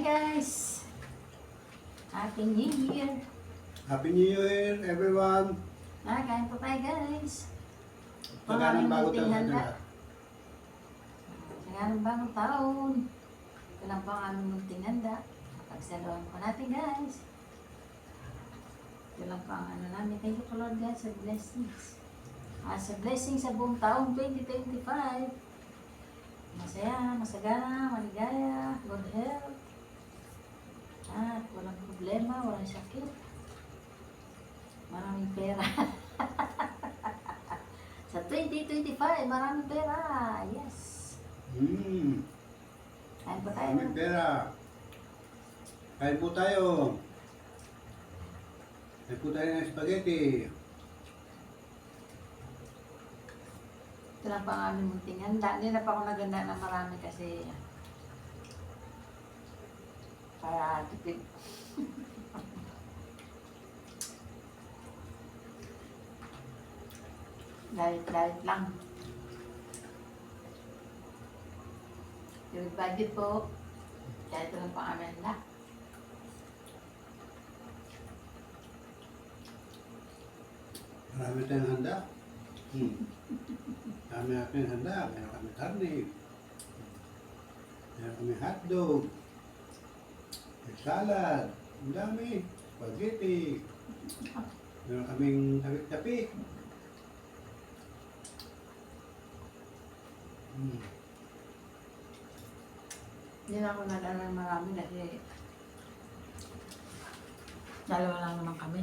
guys! Happy New Year! Happy New Year, everyone! Kain po tayo guys! Taga ng bago tayo sa handa. lahat. Taga ng bagong taon. Ito lang po ang aming munting handa. Pagsaluhan po natin guys. Ito lang po ang ano namin. Thank you po Lord God sa blessings. Sa blessings sa buong taong 2025. Masaya, masagana, maligaya, good health. At walang problema, walang sakit. Maraming pera. Sa 2025, maraming pera. Yes. Kain po tayo. Maraming pera. Kain po tayo. Kain po tayo ng spaghetti. Ito lang pa ang aming munting handa. Hindi na pa ako naganda ng marami kasi para tipid. Diet lang. Yung budget po, kaya ito lang pa ang aming handa. Marami tayong handa. Marami natin handa. Meron kami karne. Meron kami hotdog. May salad. Ang dami. Spaghetti. Meron kaming tapik-tapik. Hindi na ako nag-ano ng marami kasi dalawa lang naman kami.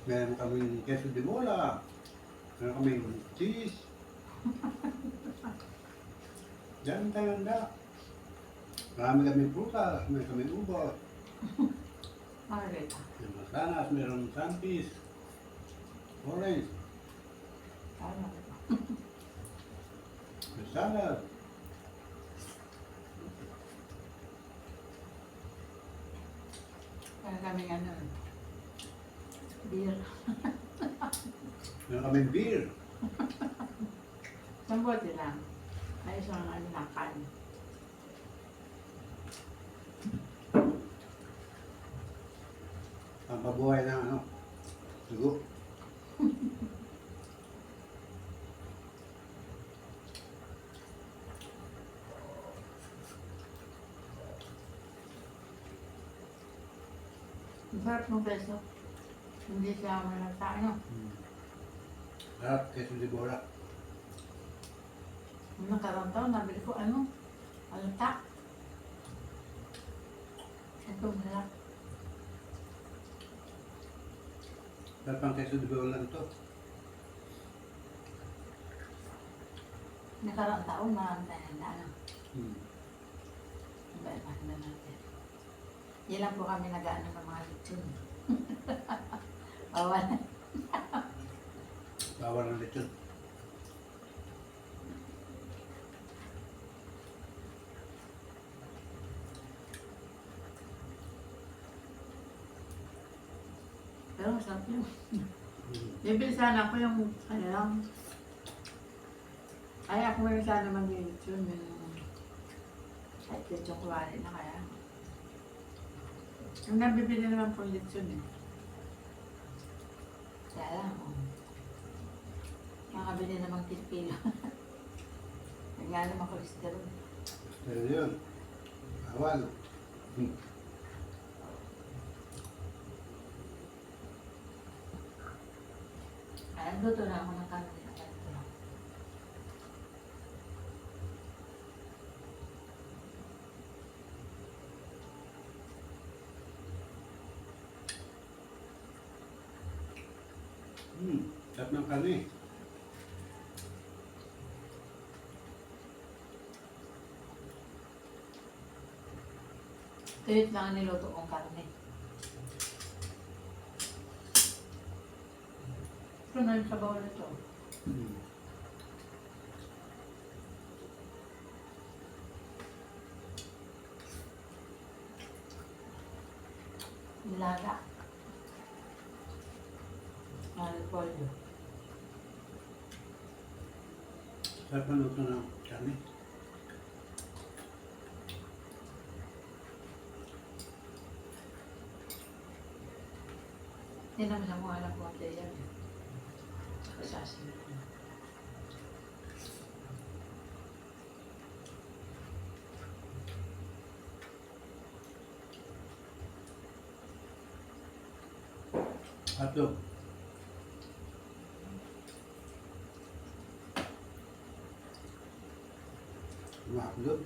Meron kaming queso de bola. Meron kaming cheese. Diyan tayo handa. Marami kaming prutas. Meron kaming ubos. Margarita. May masanas, meron sampis. Orange. Tama. May salad. Kaya kaming ano, beer. Meron kaming beer. Isang bote lang. Ay isang ano lang, kan. Pampabuhay ng ano. Sugo. Masarap ng peso. Hindi siya malasa, ano. Sarap queso de bola. Nung nakarang taon, nabili ko ano, alata. Ito malak. Sarap ang queso de bola ito. Nakarang taon, marami na ano. Iba-iba na natin. Yan lang po kami nag-ano ng mga lechon. Bawal. Bawal ng lechon. Pero masarap yun. Bibili sana ako yung ano lang. Ay, ako meron sana mag-lechon. Yung kahit lechon kuwari na kaya. Yung nabibili naman po lechon eh. Kaya lang, makabili namang kilo. Nga naman cholesterol. Pero yun. Bawal. Ay, luto na ako ng karne. Sarap ng karne. Tuyot lang ang niluto kong karne. Ito na yung sabaw nito. Nilaga. Repolyo. Sarap ang luto ng karne. Hindi naman sa mga alam ko ang yan. Kasasin. Hotdog. Hotdog.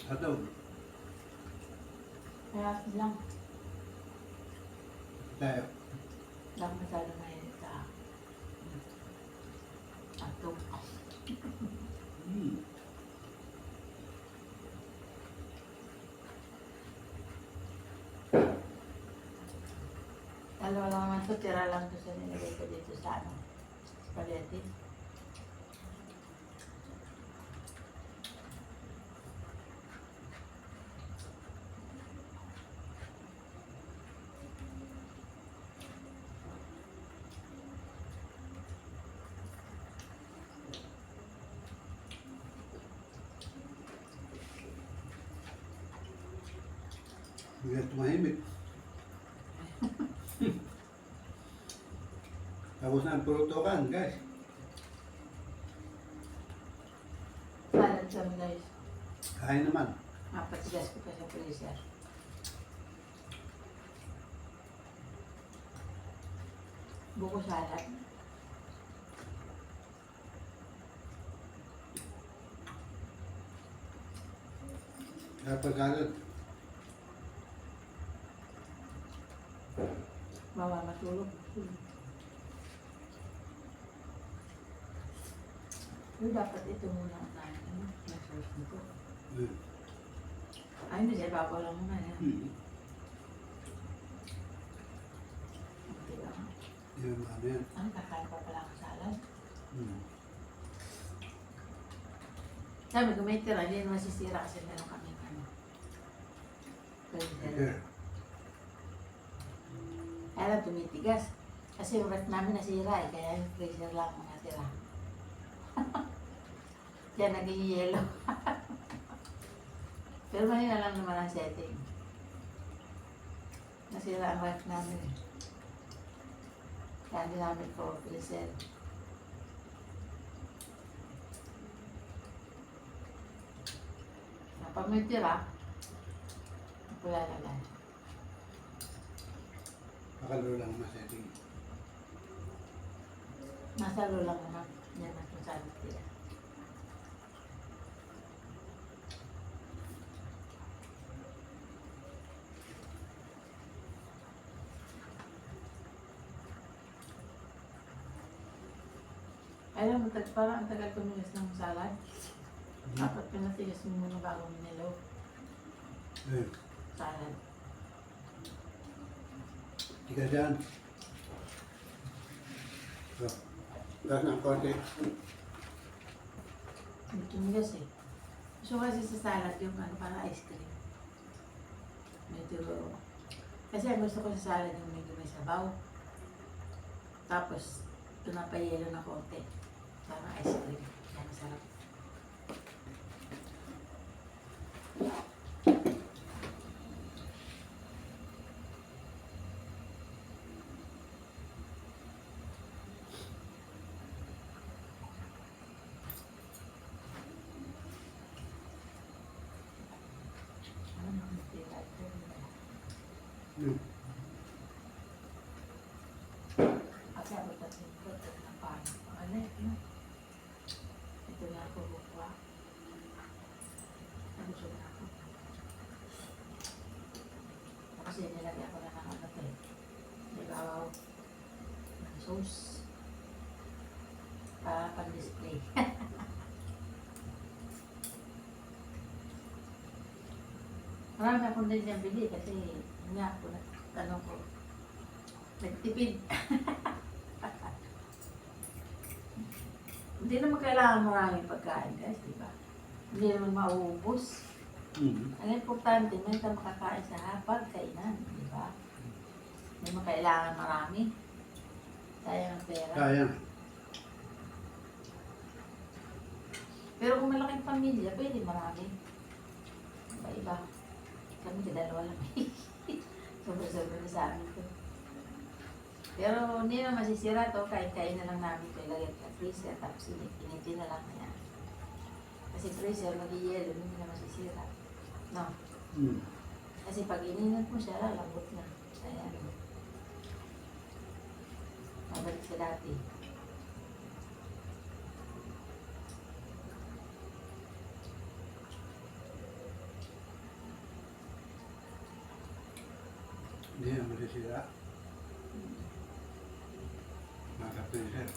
Hotdog. Kaya lang. Tayo. Lang masyado mainit sa atong. Dalawa lang naman ito, tira lang ito sa nilagay ko dito sa ano, spaghetti. Hindi na tumahimik. Tapos na ang purutokan, guys. Salad kami guys. Kain naman. Mapatigas ko pa sa freezer. Buko salad. Kapag agad. Bawa matulog. Pero dapat ito muna ang tayo. Na-source nito. Ay, hindi siya babaw lang muna yan. Diba? Yan, ano yan. Ang kakain pa pala ang salad. Sabi ko may tira, hindi naman masisira kasi meron kami ano. Freezer. Okay. Kaya lang tumitigas. Kasi yung ref namin nasira eh, kaya yung freezer lang ang natira. Kaya naging yellow. Pero mahina lang naman ang setting. Nasira ang ref namin eh. Kaya hindi namin po freezer. Pag may tira, wala na lang. Pakalo lang na setting. Nasa lo lang naman. Yan ang kung saan tira. Alam mo, parang ang tagal tumigas ng salad. Dapat pinatigas mo muna bago minilaw. Salad. Tiga dyan. So, taas ng konti. Hindi tumigas eh. Gusto ko kasi sa salad yung ano, parang ice cream. Medyo... Kasi ang gusto ko sa salad yung medyo may sabaw. Tapos, pinapayelo na konti. Parang ice cream. Yan, masarap. Kasi ako kasi ito na paano. Ano yun? Ito na ako bukuha. Nabusog na ako. Kasi nilagyan ko na ng ano to eh. Nibawaw. Ng sauce. Para pang-display. Marami akong din niyang bili kasi nga ako tanong ko. Nagtipid. Hindi naman kailangan maraming pagkain guys, di ba? Hindi naman mauubos. Ang importante, may ka makakain sa hapag, kainan, di ba? Hindi naman kailangan marami. Sayang ang pera. Sayang. Pero kung malaking pamilya, pwede marami. Iba-iba. Kami kadalawa lang. Sobra-sobra na sa amin to. Pero hindi na masisira to. Kain-kain na lang namin ito. Ilagay sa freezer. Tapos initin na lang yan. Kasi freezer, mag-i-yellow. Hindi na masisira. No? Kasi pag ininat mo siya, lalambot na. Ayan. Mabalik sa dati. Hindi na masisira. Mga freezer.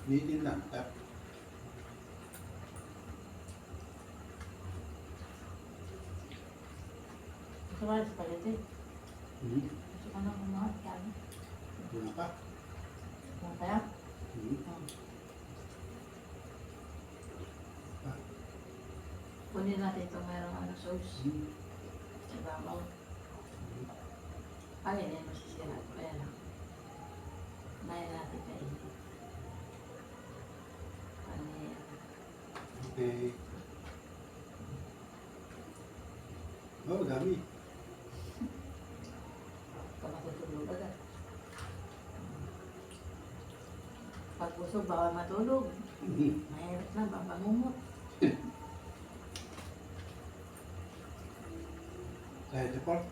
Nitin lang. Tap. Gusto ka ng spaghetti? Gusto ka ng mga kami? Wala pa. Ano kaya? Kunin natin ito mayroong sauce. Sa babaw. Ay, hindi masisira. Kaya lang. Mayan natin kainin. Ano yan? Okay. Oh, dami. Pag matutulog agad. Pag busog, bawal matulog. Mahirap na, babangungot. Kahit sa pork.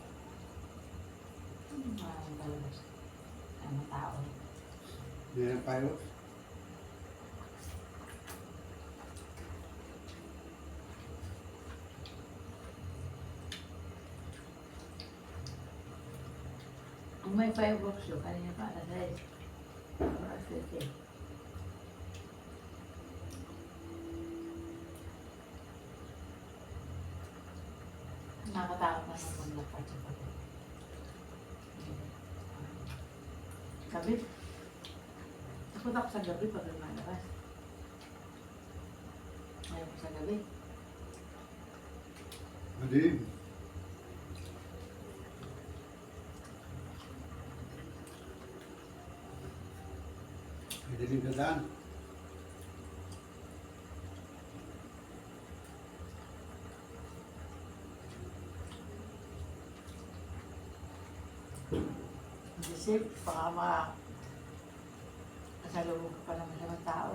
Maraming talabas. Ang tao. Meron tayo. Ang may fireworks yun, kanina pa alas 6. Alas 7. Nakakatakot na sa maglakad sa pagod. Gabi. Takot ako sa gabi pag lumalabas. Ayaw ko sa gabi. Madilim. Madilim sa daan. Hindi safe, baka kasalubog ka pa naman sa mga tao.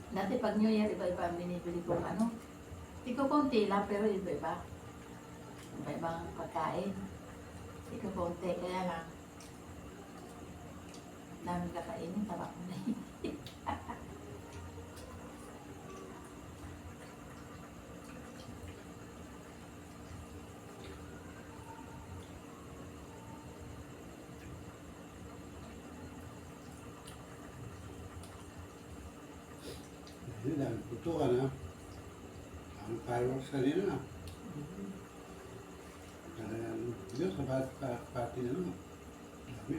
Dati pag New Year, iba-iba ang binibili kong ano. Ikaw konti lang, pero iba-iba. Iba-ibang pagkain. Ikaw konti, kaya lang. Daming kakainin, tama ko na yun. Hindi dami putukan ha. Ang fireworks kanina. Talagang yun sa party na naman. Dami.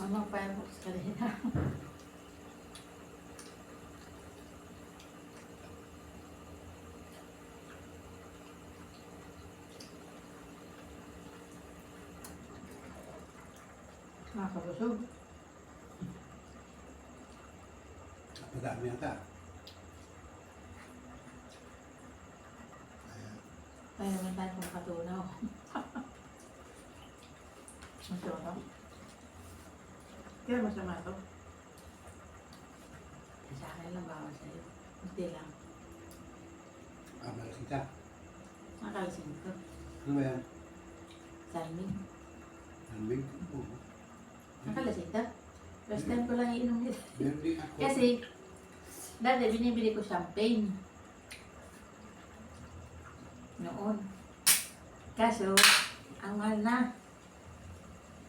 Ano fireworks kanina? Nakakabusog. Madami yata. Kaya, Kaya naman tayo kung katunaw. Masama to? Kaya masama to? Sa akin lang, bawal sa'yo. Hindi lang. malasing ka. Nakalasin ko. Ano ba yan? Salming. Lamig? Oo. Nakalasin ka? First time ko lang iinom nito. Meron din ako. Kasi, dati binibili ko champagne. Noon. Kaso, ang mahal na.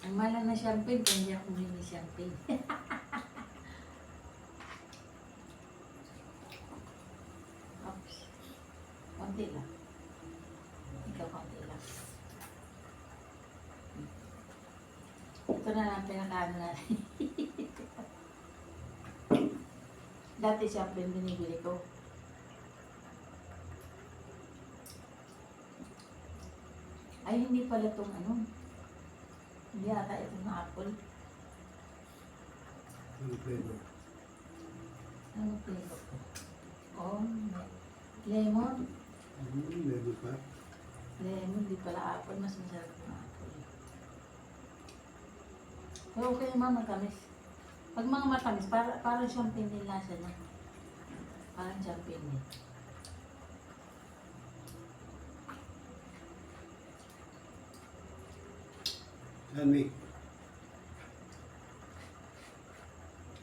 Ang mahal na champagne, kaya hindi ako bumili champagne. Oops. Konti lang. Ikaw konti lang. Ito na lang pinakaano natin. Dati champagne binibili ko. Ay, hindi pala itong ano. Hindi ata itong apple. Ano flavor? Ano flavor ko? Oh, lemon. Lemon pa. Lemon, di pala apple. Mas masarap yung apple. Pero okay naman matamis. Pag mga matamis, parang champagne din lasa niya. Parang champagne din. Yan, Mick.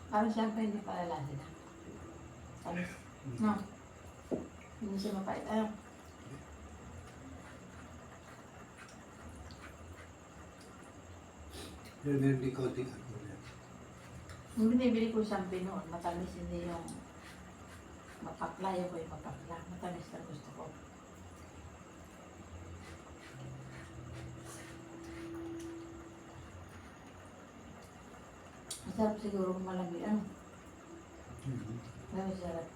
Parang champagne din pala lasa niya. Tamis. No? Hindi siya mapait. Ayaw. Pero meron din konting alcohol yan. Yung binibili ko champagne noon, matamis hindi yung mapakla. Yung ko yung mapakla. Matamis na gusto ko. Masarap siguro kung malamig. Ano? Pero sarap.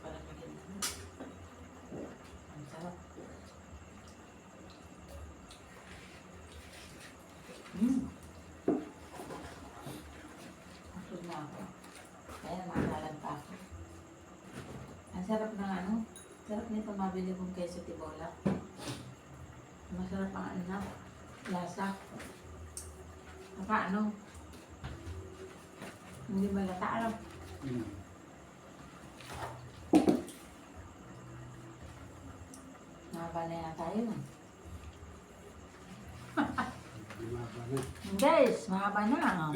Palamigin na. Ang sarap. Masud na ako. Kaya nakakalad pa ako. Ang sarap ng ano. Sarap nito mabili kong queso tibola. Masarap ang ano na. Lasa. Naka ano. Hindi malata alam. Mahaba na yata yun. Lumaba na. Guys, mahaba na.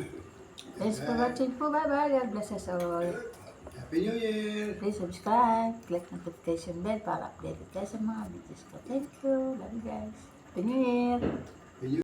Thanks for watching po. Bye-bye. God bless us all. Happy New Year! Please subscribe. Click notification bell para updated kayo sa mga videos ko. Thank you. Love you guys. Happy New Year.